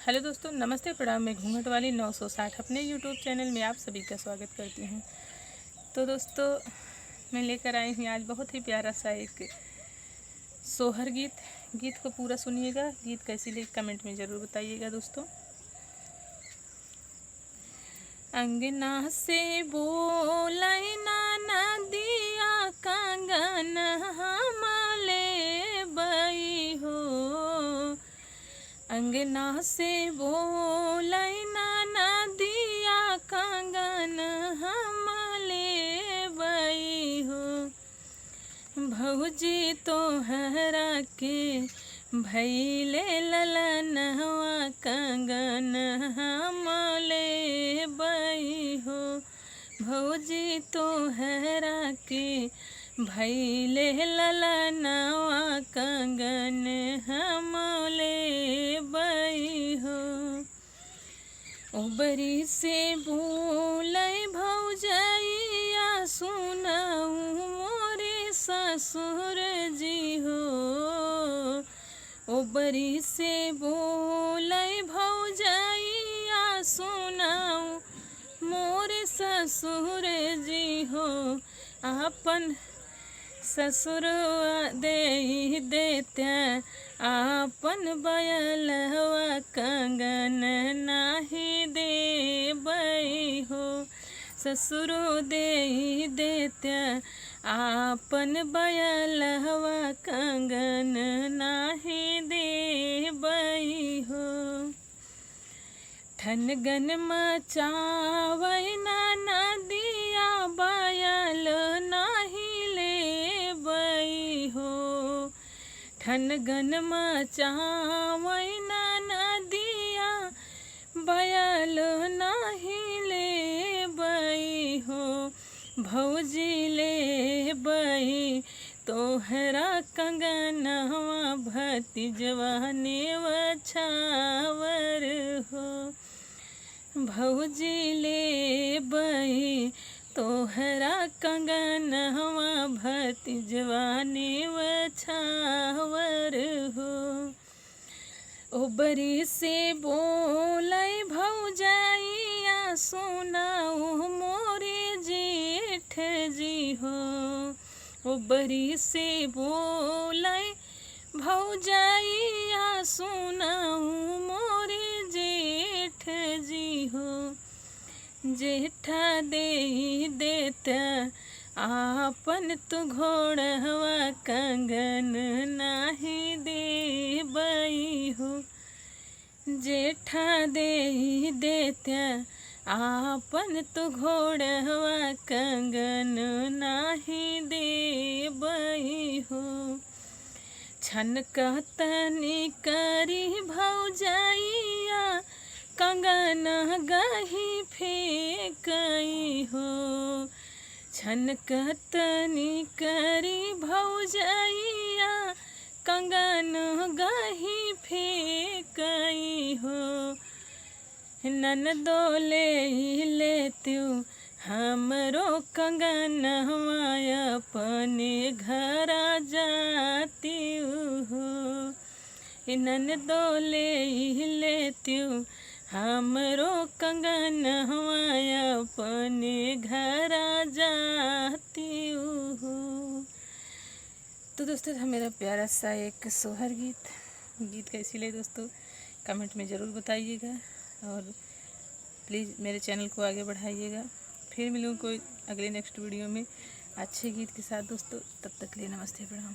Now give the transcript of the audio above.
Hello दोस्तों, नमस्ते प्रणाम। मैं घूंघट वाली 960 अपने यूट्यूब चैनल में आप सभी का स्वागत करती हूँ। तो दोस्तों, मैं लेकर आई हूँ आज बहुत ही प्यारा सा एक सोहर गीत को पूरा सुनिएगा। गीत कैसी लगी कमेंट में ज़रूर बताइएगा दोस्तों। अंगना से बोलाई नाना दिया कंगन हमले बई हो। अंगना से बोलाई नाना दिया कंगन हमले बई हो। भौजी तोहरा के भैले ललनवा कंगन हमले बई हो। भौजी तोहरा के भैले ललनवा कंगन हमले बई हो। ओबरी से बोलै भौजैया सुनाऊ मोरे ससुर जी हो। ओबरी से बोलै भौजैया सुनाऊ मोरे ससुर जी हो। आपन ससुर दे देत्या आपन बयलवा कंगन नाही देबई हो। ससुर दे देत्या आपन बयलवा कंगन नाही देबई हो। ठनगन मचावै नाना दिया बयल नाही लेबई हो। ठनगन मचावै नाना दिया बयल नाही लेबई हो। भौजी लेबई तोहरा कंगनवा भतीजवा नेवछावर हो। भौजी लेबई तोहरा कंगनवा भतीजवा नेवछावर हो। ओबरी से बोलै भौजैया सुनाऊ मोरे जेठ जी हो। ओबरी से बोलै भौजैया सुनाऊ मोरे जेठ जी हो। जेठा दे देत्या आपन तू घोड़वा कंगन नाही देबई हो। जेठा दे देत्या आपन तू घोड़वा कंगन नाही देबई हो। छनकतनी करी भौजैया कंगन गही फेंकई हो। छनकतनी करी भौजैया कंगन गही फेंकई हो। ननदो लेत्यू हमरो कंगनवा अपने घरा जाती हो। ननदो लेत्यू हमरो कंगनवा अपने घरा जाती हो। तो दोस्तों, था मेरा प्यारा सा एक सोहर गीत कैसी लगी दोस्तों कमेंट में ज़रूर बताइएगा। और प्लीज़ मेरे चैनल को आगे बढ़ाइएगा। फिर मिलूँ कोई अगले नेक्स्ट वीडियो में अच्छे गीत के साथ दोस्तों। तब तक के लिए नमस्ते प्रणाम।